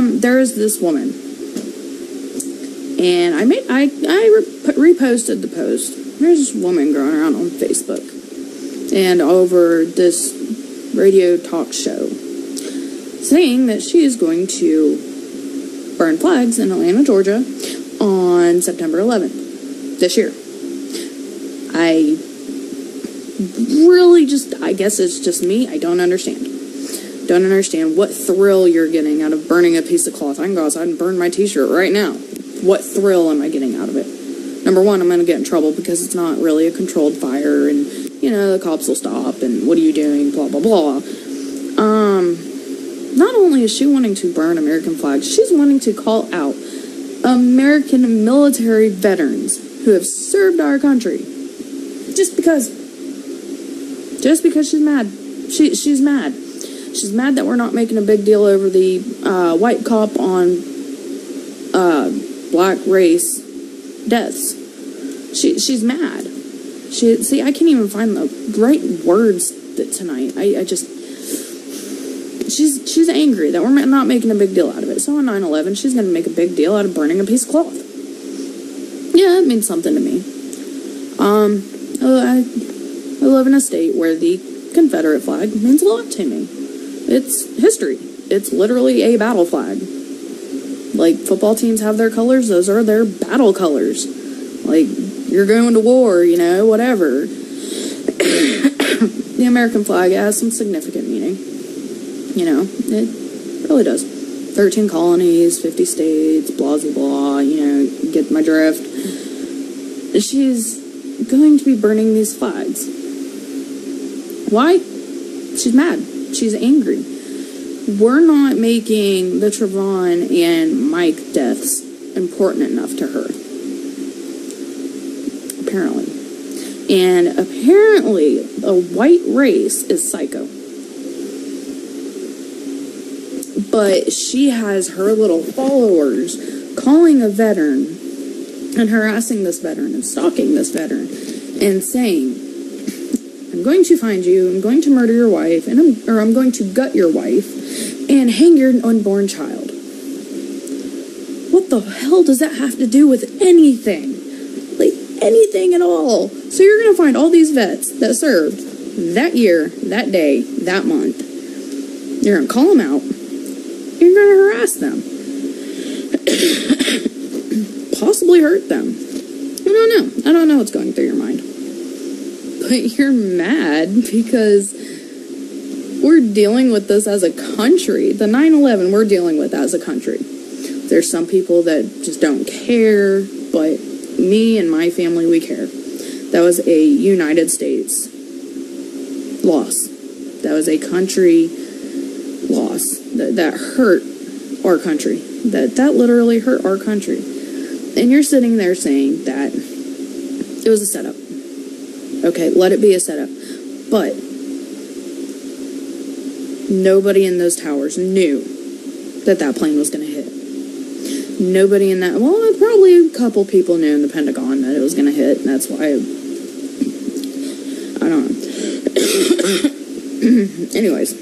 there is this woman, and I reposted the post. There's this woman going around on Facebook and over this radio talk show saying that she is going to burn flags in Atlanta, Georgia on September 11th this year. I really I guess it's just me. I don't understand. Don't understand what thrill you're getting out of burning a piece of cloth. I can go outside and burn my t-shirt right now. What thrill am I getting out of it? Number one, I'm going to get in trouble because it's not really a controlled fire, and, you know, the cops will stop, and what are you doing, blah, blah, blah. Not only is she wanting to burn American flags, she's wanting to call out American military veterans who have served our country. Just because she's mad. She's mad. She's mad that we're not making a big deal over the white cop on black race deaths. She's mad. See, I can't even find the right words tonight. She's angry that we're not making a big deal out of it. So on 9/11, she's going to make a big deal out of burning a piece of cloth. Yeah, it means something to me. I live in a state where the Confederate flag means a lot to me. It's history. It's literally a battle flag. Like, football teams have their colors, those are their battle colors. Like, you're going to war, you know, whatever. The American flag has some significant meaning. You know, it really does. 13 colonies, 50 states, blah, blah, blah, you know, you get my drift. She's going to be burning these flags. Why? She's mad. She's angry. We're not making the Trayvon and Mike deaths important enough to her. Apparently. And apparently, a white race is psycho. But she has her little followers calling a veteran and harassing this veteran and stalking this veteran and saying, I'm going to find you, I'm going to murder your wife, and I'm going to gut your wife and hang your unborn child. What the hell does that have to do with anything? Like, anything at all. So you're going to find all these vets that served that year, that day, that month. You're going to call them out. You're going to harass them. Possibly hurt them. I don't know. I don't know what's going through your mind. But you're mad because we're dealing with this as a country. The 9/11 we're dealing with as a country. There's some people that just don't care, but me and my family, we care. That was a United States loss. That was a country loss. That hurt our country. That literally hurt our country. And you're sitting there saying that it was a setup. Okay, let it be a setup. But nobody in those towers knew that plane was going to hit. Nobody in that... Well, probably a couple people knew in the Pentagon that it was going to hit, and that's why... I don't know. Anyways.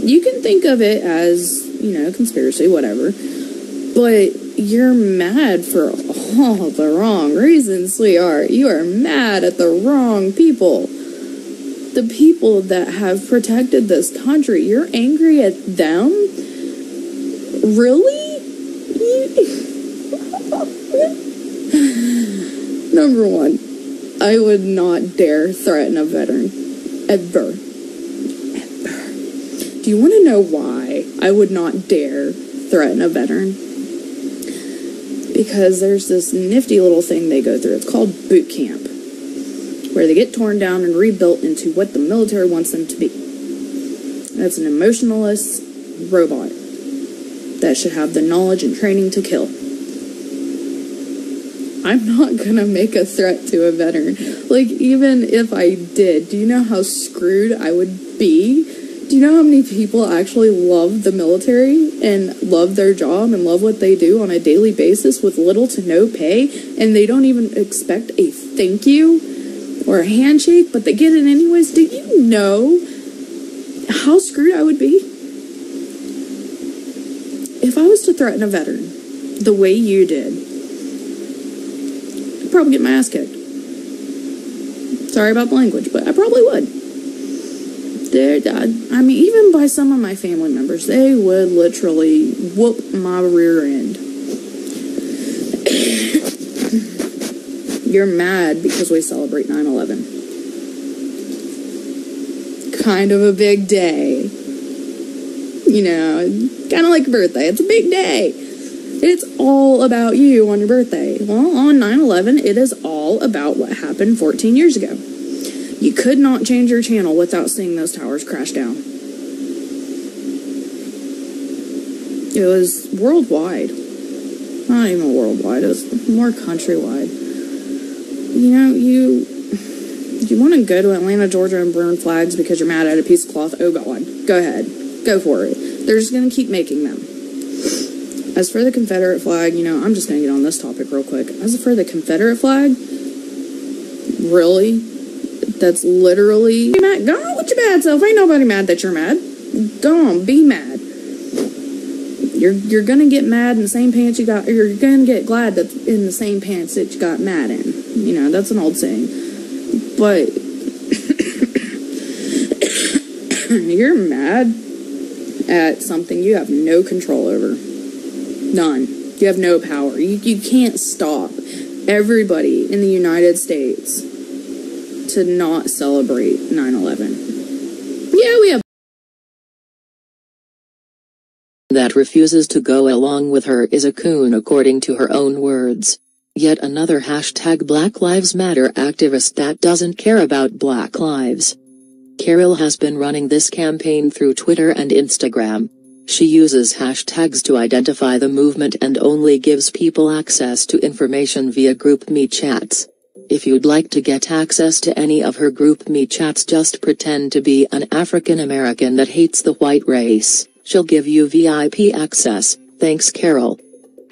You can think of it as, you know, conspiracy, whatever. But you're mad for all the wrong reasons, sweetheart. You are mad at the wrong people. The people that have protected this country. You're angry at them? Really? Number one, I would not dare threaten a veteran. Ever. Do you want to know why I would not dare threaten a veteran? Because there's this nifty little thing they go through. It's called boot camp, where they get torn down and rebuilt into what the military wants them to be. That's an emotionless robot that should have the knowledge and training to kill. I'm not going to make a threat to a veteran. Like, even if I did, do you know how screwed I would be? Do you know how many people actually love the military and love their job and love what they do on a daily basis with little to no pay, and they don't even expect a thank you or a handshake, but they get it anyways? Do you know how screwed I would be? if I was to threaten a veteran the way you did, I'd probably get my ass kicked. Sorry about the language, but I probably would. I mean, even by some of my family members, they would literally whoop my rear end. You're mad because we celebrate 9/11. Kind of a big day. You know, kind of like a birthday. It's a big day. It's all about you on your birthday. Well, on 9/11, it is all about what happened 14 years ago. You could not change your channel without seeing those towers crash down. It was worldwide. Not even worldwide, it was more countrywide. You know, you want to go to Atlanta, Georgia and burn flags because you're mad at a piece of cloth? Oh God, go ahead. Go for it. They're just going to keep making them. As for the Confederate flag, you know, I'm just going to get on this topic real quick. As for the Confederate flag, really? That's literally... Mad. Go on with your bad self. Ain't nobody mad that you're mad. Go on, be mad. You're going to get mad in the same pants you got... Or you're going to get glad that's in the same pants that you got mad in. You know, that's an old saying. But... you're mad at something you have no control over. None. You have no power. You can't stop everybody in the United States to not celebrate 9/11. Yeah, we have that refuses to go along with her is a coon, according to her own words. Yet another hashtag Black Lives Matter activist that doesn't care about Black lives. Carol has been running this campaign through Twitter and Instagram. She uses hashtags to identify the movement and only gives people access to information via GroupMe chats. If you'd like to get access to any of her GroupMe chats, just pretend to be an African American that hates the white race. She'll give you VIP access. Thanks, Carol.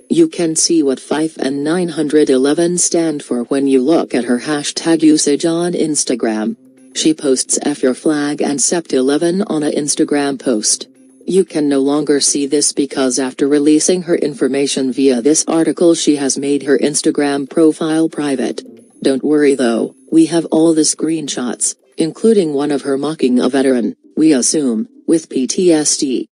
You can see what 5 and 911 stand for when you look at her hashtag usage on Instagram. She posts F your flag and Sept 11 on a Instagram post. You can no longer see this because after releasing her information via this article, she has made her Instagram profile private. Don't worry though, we have all the screenshots, including one of her mocking a veteran, we assume, with PTSD.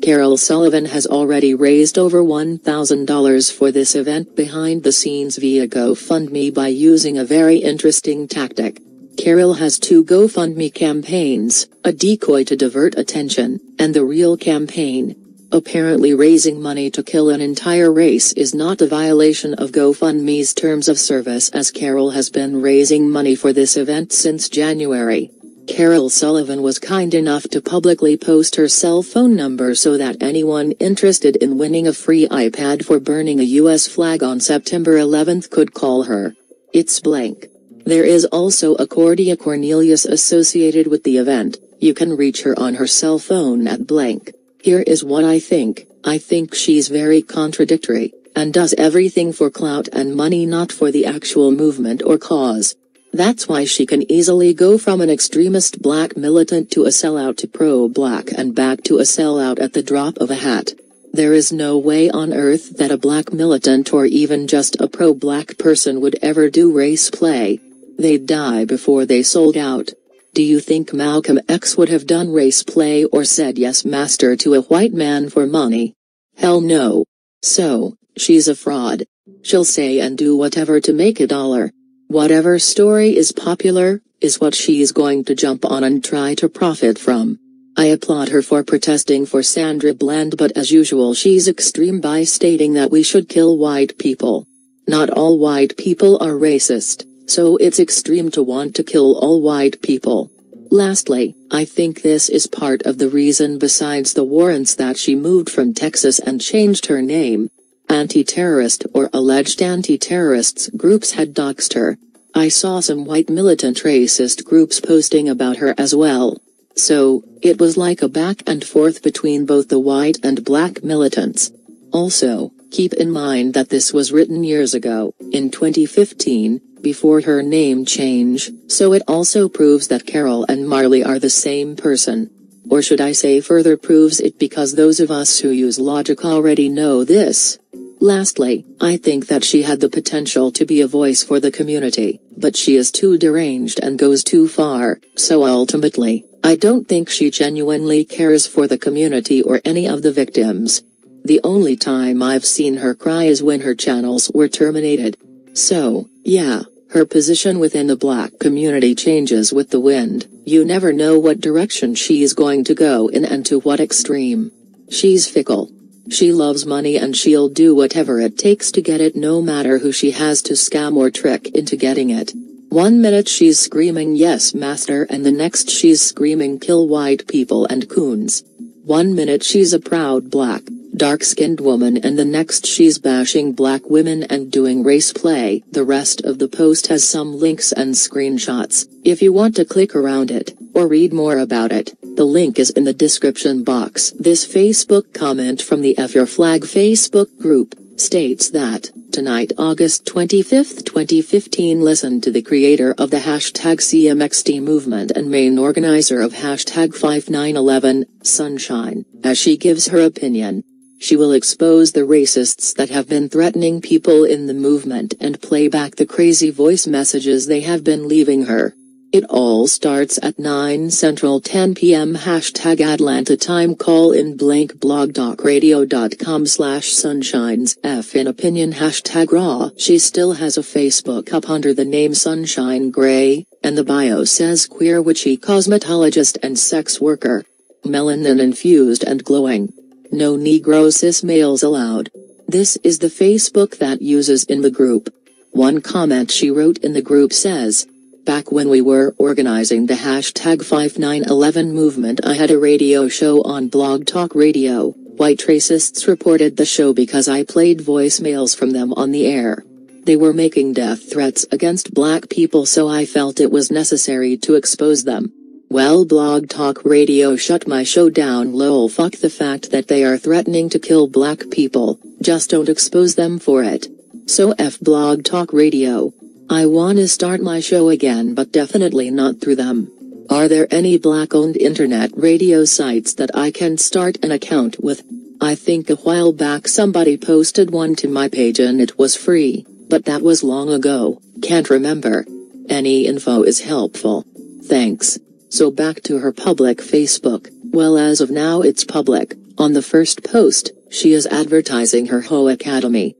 Carol Sullivan has already raised over $1,000 for this event behind the scenes via GoFundMe by using a very interesting tactic. Carol has two GoFundMe campaigns, a decoy to divert attention, and the real campaign. Apparently raising money to kill an entire race is not a violation of GoFundMe's terms of service, as Carol has been raising money for this event since January. Carol Sullivan was kind enough to publicly post her cell phone number so that anyone interested in winning a free iPad for burning a US flag on September 11th could call her. It's blank. There is also a Cordia Cornelius associated with the event. You can reach her on her cell phone at blank. Here is what I think. I think she's very contradictory, and does everything for clout and money, not for the actual movement or cause. That's why she can easily go from an extremist black militant to a sellout to pro-black and back to a sellout at the drop of a hat. There is no way on earth that a black militant or even just a pro-black person would ever do race play. They'd die before they sold out. Do you think Malcolm X would have done race play or said yes master to a white man for money? Hell no. So, she's a fraud. She'll say and do whatever to make a dollar. Whatever story is popular, is what she's going to jump on and try to profit from. I applaud her for protesting for Sandra Bland, but as usual she's extreme by stating that we should kill white people. Not all white people are racist, so it's extreme to want to kill all white people. Lastly, I think this is part of the reason besides the warrants that she moved from Texas and changed her name. Anti-terrorist or alleged anti-terrorists groups had doxed her. I saw some white militant racist groups posting about her as well. So, it was like a back and forth between both the white and black militants. Also, keep in mind that this was written years ago, in 2015, before her name change, so it also proves that Carol and Marley are the same person. Or should I say further proves it, because those of us who use logic already know this. Lastly, I think that she had the potential to be a voice for the community, but she is too deranged and goes too far, so ultimately, I don't think she genuinely cares for the community or any of the victims. The only time I've seen her cry is when her channels were terminated. So, yeah, her position within the black community changes with the wind. You never know what direction she's going to go in and to what extreme. She's fickle. She loves money and she'll do whatever it takes to get it, no matter who she has to scam or trick into getting it. 1 minute she's screaming yes master, and the next she's screaming kill white people and coons. 1 minute she's a proud black, dark-skinned woman, and the next she's bashing black women and doing race play. The rest of the post has some links and screenshots, if you want to click around it, or read more about it. The link is in the description box. This Facebook comment from the F Your Flag Facebook group states that, tonight August 25, 2015, listen to the creator of the hashtag CMXT movement and main organizer of hashtag 5911, Sunshine, as she gives her opinion. She will expose the racists that have been threatening people in the movement and play back the crazy voice messages they have been leaving her. It all starts at 9 Central 10 p.m. hashtag Atlanta time. Call in blank blogtalkradio.com/sunshines F in opinion hashtag raw. She still has a Facebook up under the name Sunshine Gray, and the bio says queer witchy cosmetologist and sex worker. Melanin infused and glowing. No Negro cis males allowed. This is the Facebook that uses in the group. One comment she wrote in the group says, "Back when we were organizing the hashtag 5911 movement, I had a radio show on Blog Talk Radio. White racists reported the show because I played voicemails from them on the air. They were making death threats against black people, so I felt it was necessary to expose them. Well, Blog Talk Radio shut my show down. Lol, fuck the fact that they are threatening to kill black people, just don't expose them for it. So F Blog Talk Radio. I wanna start my show again, but definitely not through them. Are there any black-owned internet radio sites that I can start an account with? I think a while back somebody posted one to my page and it was free, but that was long ago, can't remember. Any info is helpful. Thanks." So back to her public Facebook. Well, as of now it's public. On the first post, she is advertising her Ho Academy.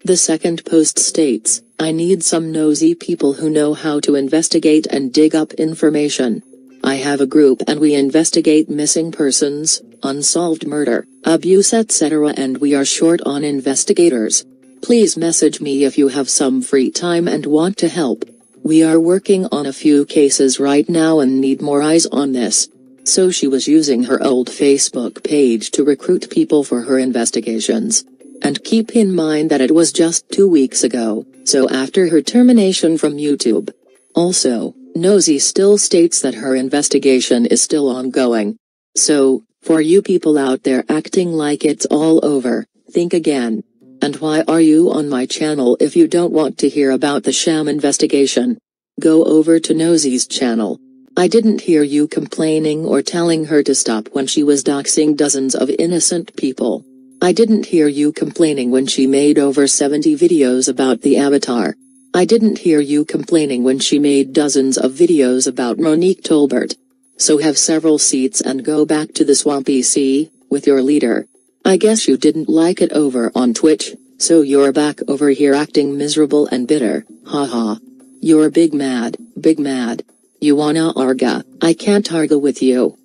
The second post states, "I need some nosy people who know how to investigate and dig up information. I have a group and we investigate missing persons, unsolved murder, abuse etc., and we are short on investigators. Please message me if you have some free time and want to help. We are working on a few cases right now and need more eyes on this." So she was using her old Facebook page to recruit people for her investigations. And keep in mind that it was just 2 weeks ago, so after her termination from YouTube. Also, Nosey still states that her investigation is still ongoing. So, for you people out there acting like it's all over, think again. And why are you on my channel if you don't want to hear about the sham investigation? Go over to Nosey's channel. I didn't hear you complaining or telling her to stop when she was doxing dozens of innocent people. I didn't hear you complaining when she made over 70 videos about the Avatar. I didn't hear you complaining when she made dozens of videos about Monique Tolbert. So have several seats and go back to the swampy sea, with your leader. I guess you didn't like it over on Twitch, so you're back over here acting miserable and bitter, haha. You're big mad, big mad. You wanna arga? I can't argue with you.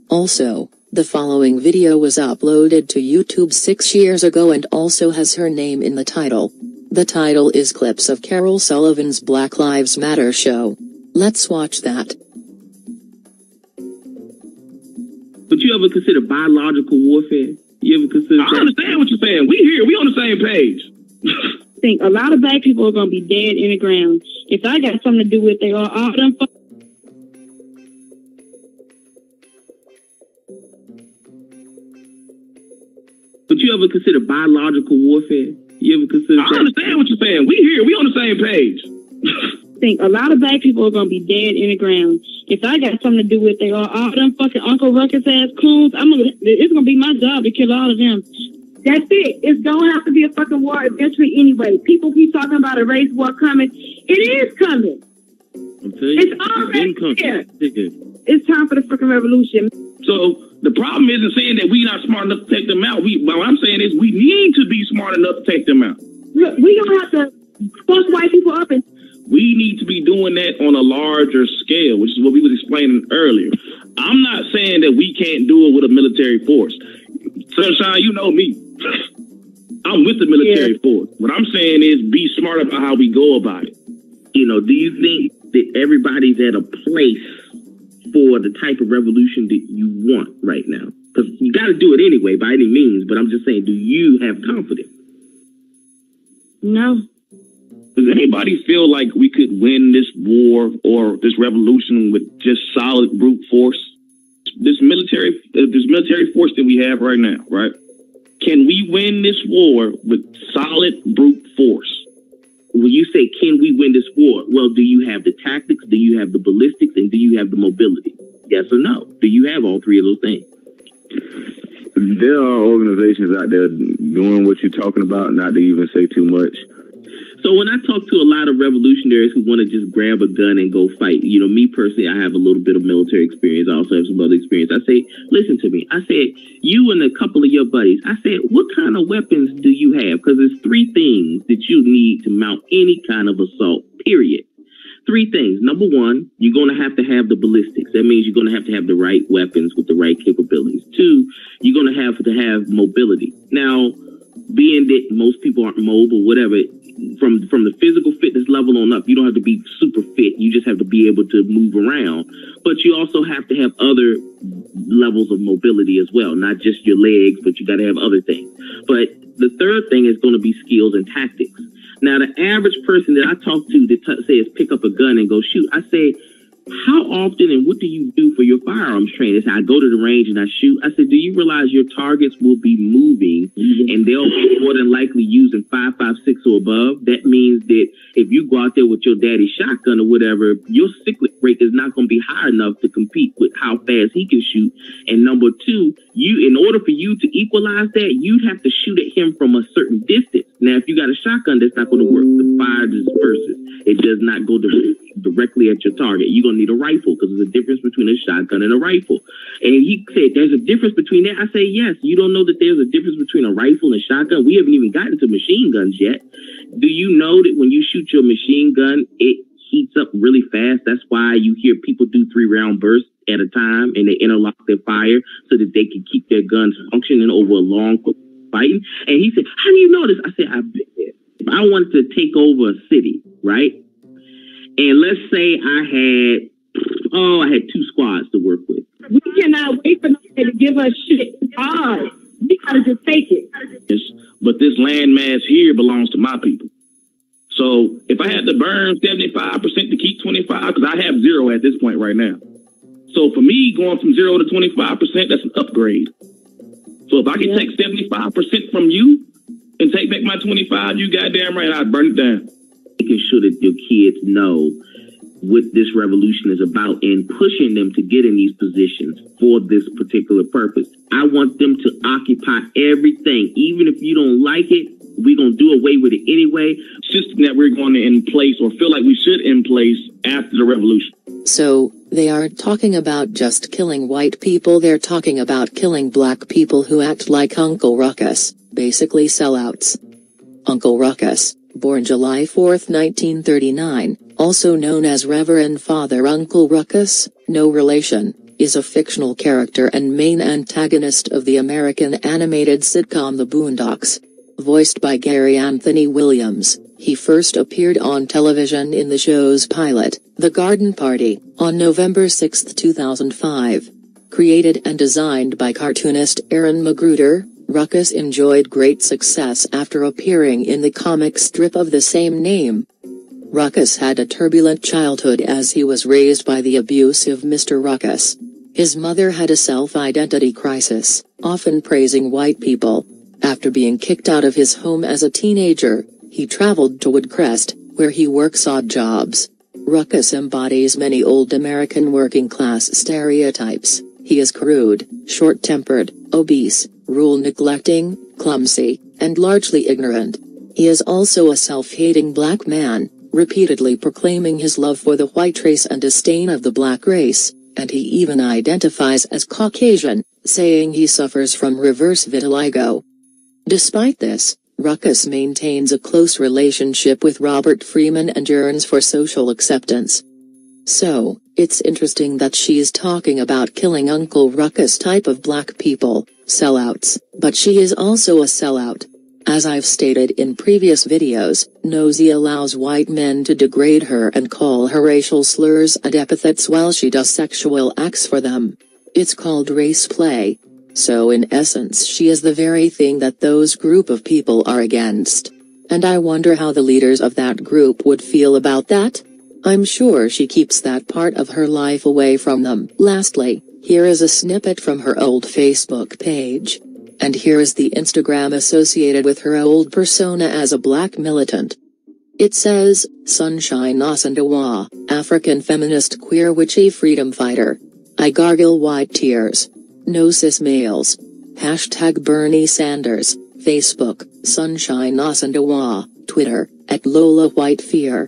Also, the following video was uploaded to YouTube 6 years ago and also has her name in the title. The title is Clips of Carol Sullivan's Black Lives Matter show. Let's watch that. But you ever consider biological warfare? You ever consider I understand what you're saying. We here. We on the same page. I think a lot of black people are going to be dead in the ground. If I got something to do with it, all them But you ever consider biological warfare? You ever consider I understand what you're saying. We here. We on the same page. think a lot of black people are going to be dead in the ground. If I got something to do with it, or all them fucking Uncle Ruckus ass coons, it's going to be my job to kill all of them. That's it. It's going to have to be a fucking war eventually anyway. People keep talking about a race war coming. It is coming. It's already here. It's time for the fucking revolution. So the problem isn't saying that we're not smart enough to take them out. What I'm saying is we need to be smart enough to take them out. Look, we don't have to fuck white people up. And we need to be doing that on a larger scale, which is what we was explaining earlier. I'm not saying that we can't do it with a military force. Sunshine, you know me. I'm with the military force. What I'm saying is be smart about how we go about it. You know, do you think that everybody's at a place for the type of revolution that you want right now? Because you got to do it anyway, by any means. But I'm just saying, do you have confidence? No. Does anybody feel like we could win this war or this revolution with just solid brute force? This military force that we have right now, right? Can we win this war with solid brute force? When you say, can we win this war? Well, do you have the tactics? Do you have the ballistics? And do you have the mobility? Yes or no? Do you have all three of those things? There are organizations out there doing what you're talking about, not to even say too much. So when I talk to a lot of revolutionaries who want to just grab a gun and go fight, you know, me personally, I have a little bit of military experience. I also have some other experience. I say, listen to me. I said, you and a couple of your buddies, I said, what kind of weapons do you have? Because there's three things that you need to mount any kind of assault, period. Three things. Number one, you're going to have the ballistics. That means you're going to have the right weapons with the right capabilities. Two, you're going to have mobility. Now, being that most people aren't mobile, whatever, from the physical fitness level on up, you don't have to be super fit. You just have to be able to move around. But you also have to have other levels of mobility as well, not just your legs, but you got to have other things. But the third thing is going to be skills and tactics. Now, the average person that I talk to that says pick up a gun and go shoot, I say, how often and what do you do for your firearms training? They say, I go to the range and I shoot. I said, do you realize your targets will be moving and they'll be more than likely using 5.56 or above? That means that if you go out there with your daddy's shotgun or whatever, your cyclic rate is not going to be high enough to compete with how fast he can shoot. And number two, in order for you to equalize that, you'd have to shoot at him from a certain distance. Now, if you got a shotgun, that's not going to work. The fire disperses. It does not go directly at your target. You're going to need a rifle because there's a difference between a shotgun and a rifle. And he said, there's a difference between that. I say, yes. You don't know that there's a difference between a rifle and a shotgun? We haven't even gotten to machine guns yet. Do you know that when you shoot your machine gun, it heats up really fast? That's why you hear people do 3-round bursts at a time and they interlock their fire so that they can keep their guns functioning over a long fighting. And he said, how do you know this? I said, I've been there. If I wanted to take over a city, right? And let's say I had 2 squads to work with. We cannot wait for them to give us shit. It's hard. We gotta just take it. Yes, but this land mass here belongs to my people. So if I had to burn 75% to keep 25, because I have 0 at this point right now. So for me, going from 0 to 25%, that's an upgrade. So if I can take 75% from you and take back my 25, you goddamn right, I'd burn it down. Making sure that your kids know what this revolution is about and pushing them to get in these positions for this particular purpose. I want them to occupy everything. Even if you don't like it, we're going to do away with it anyway. System that we're going to in place or feel like we should in place after the revolution. So, they aren't talking about just killing white people, they're talking about killing black people who act like Uncle Ruckus, basically sellouts. Uncle Ruckus, born July 4, 1939, also known as Reverend Father Uncle Ruckus, no relation, is a fictional character and main antagonist of the American animated sitcom The Boondocks. Voiced by Gary Anthony Williams, he first appeared on television in the show's pilot, The Garden Party, on November 6, 2005. Created and designed by cartoonist Aaron Magruder, Ruckus enjoyed great success after appearing in the comic strip of the same name. Ruckus had a turbulent childhood as he was raised by the abusive Mr. Ruckus. His mother had a self-identity crisis, often praising white people. After being kicked out of his home as a teenager, he traveled to Woodcrest, where he works odd jobs. Ruckus embodies many old American working-class stereotypes. He is crude, short-tempered, obese, rule-neglecting, clumsy, and largely ignorant. He is also a self-hating black man, repeatedly proclaiming his love for the white race and disdain of the black race, and he even identifies as Caucasian, saying he suffers from reverse vitiligo. Despite this, Ruckus maintains a close relationship with Robert Freeman and yearns for social acceptance. So, it's interesting that she's talking about killing Uncle Ruckus type of black people, sellouts, but she is also a sellout. As I've stated in previous videos, Nosey allows white men to degrade her and call her racial slurs and epithets while she does sexual acts for them. It's called race play. So in essence she is the very thing that those group of people are against. And I wonder how the leaders of that group would feel about that? I'm sure she keeps that part of her life away from them. Lastly, here is a snippet from her old Facebook page. And here is the Instagram associated with her old persona as a black militant. It says, Sunshine Osandawa, African feminist queer witchy freedom fighter. I gargle white tears. No cis males. Hashtag Bernie Sanders, Facebook, Sunshine Osandawa, Twitter, @LolaWhiteFear.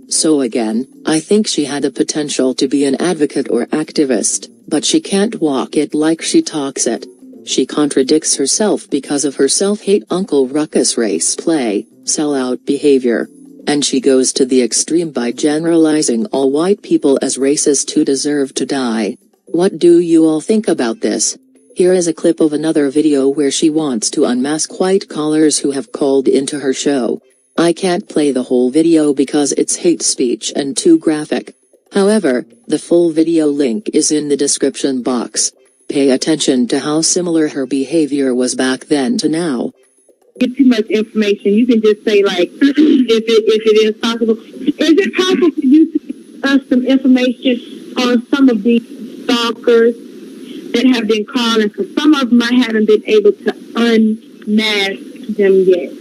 So again, I think she had the potential to be an advocate or activist, but she can't walk it like she talks it. She contradicts herself because of her self-hate Uncle Ruckus race play, sellout behavior. And she goes to the extreme by generalizing all white people as racist who deserve to die. What do you all think about this? Here is a clip of another video where she wants to unmask white collars who have called into her show. I can't play the whole video because it's hate speech and too graphic. However, the full video link is in the description box. Pay attention to how similar her behavior was back then to now. Get too much information. You can just say like, if it is possible. Is it possible for you to give us some information on some of these stalkers that have been calling? Because some of them I haven't been able to unmask them yet.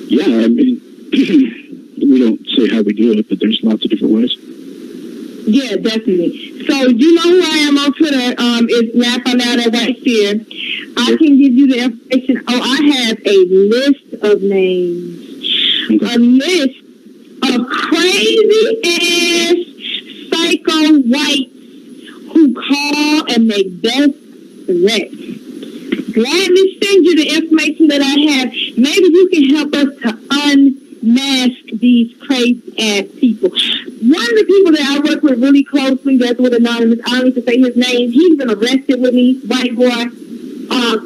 Yeah, I mean, we don't say how we do it, but there's lots of different ways. Yeah, definitely. So you know who I am on Twitter. It's Laugh Out Loud at White Fear. I can give you the information. Oh, I have a list of names. Okay. A list of crazy ass psycho whites who call and make death threats. Gladly send you the information that I have. Maybe you can help us to unmask these crazy ass people. One of the people that I work with really closely, that's with Anonymous, I don't need to say his name, he's been arrested with me, white boy.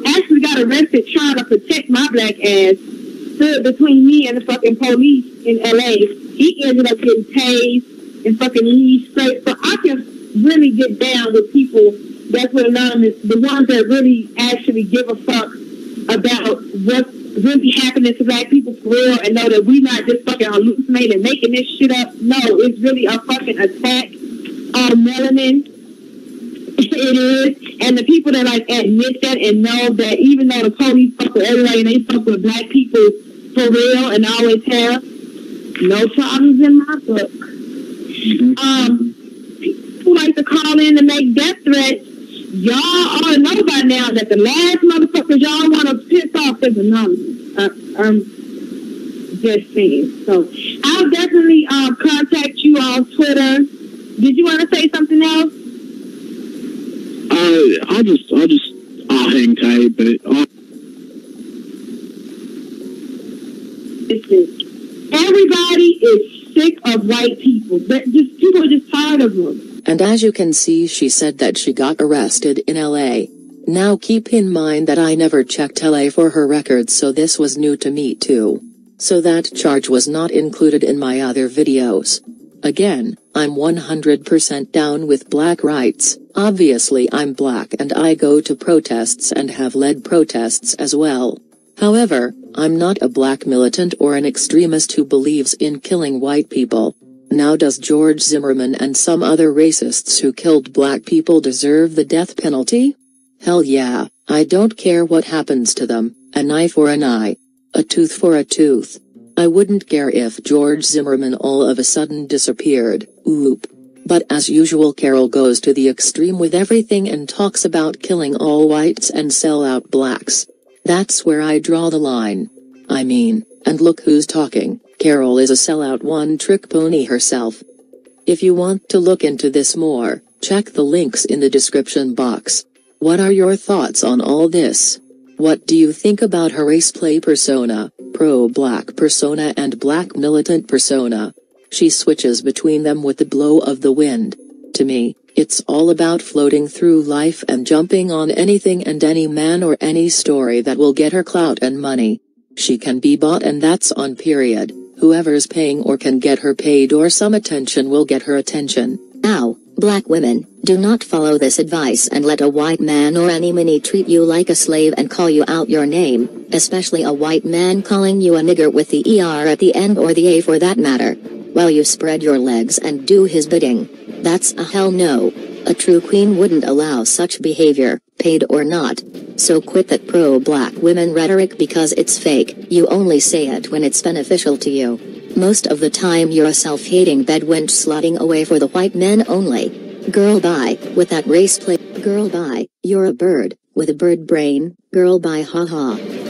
Actually got arrested trying to protect my black ass. Stood between me and the fucking police in LA. He ended up getting tased and fucking knees straight. So I can really get down with people that's with Anonymous, the ones that really actually give a fuck about what's really happening to black people for real and know that we're not just fucking hallucinating and making this shit up. No, it's really a fucking attack on melanin. It is. And the people that like admit that and know that even though the police fuck with everybody and they fuck with black people for real and always have, no problems in my book. People like to call in and make death threats. Y'all ought to know by now that the last motherfuckers y'all want to piss off is Anonymous. Just saying. So I'll definitely contact you on Twitter. Did you want to say something else? I'll hang tight, but Listen, everybody is sick of white people. People are just tired of them. And as you can see, she said that she got arrested in LA. Now keep in mind that I never checked LA for her records, so this was new to me too. So that charge was not included in my other videos. Again, I'm 100% down with black rights. Obviously I'm black and I go to protests and have led protests as well. However, I'm not a black militant or an extremist who believes in killing white people. Now does George Zimmerman and some other racists who killed black people deserve the death penalty? Hell yeah, I don't care what happens to them, an eye for an eye. A tooth for a tooth. I wouldn't care if George Zimmerman all of a sudden disappeared, oop. But as usual Carol goes to the extreme with everything and talks about killing all whites and sell out blacks. That's where I draw the line. I mean, and look who's talking, Carol is a sellout one-trick pony herself. If you want to look into this more, check the links in the description box. What are your thoughts on all this? What do you think about her race play persona, pro-black persona and black militant persona? She switches between them with the blow of the wind. To me, it's all about floating through life and jumping on anything and any man or any story that will get her clout and money. She can be bought and that's on period. Whoever's paying or can get her paid or some attention will get her attention. Now, black women, do not follow this advice and let a white man or any mini treat you like a slave and call you out your name, especially a white man calling you a nigger with the ER at the end or the A for that matter, while you spread your legs and do his bidding. That's a hell no. A true queen wouldn't allow such behavior, paid or not. So quit that pro-black women rhetoric because it's fake. You only say it when it's beneficial to you. Most of the time you're a self-hating bedwench slotting away for the white men only. Girl bye, with that race play. Girl bye, you're a bird, with a bird brain. Girl bye haha.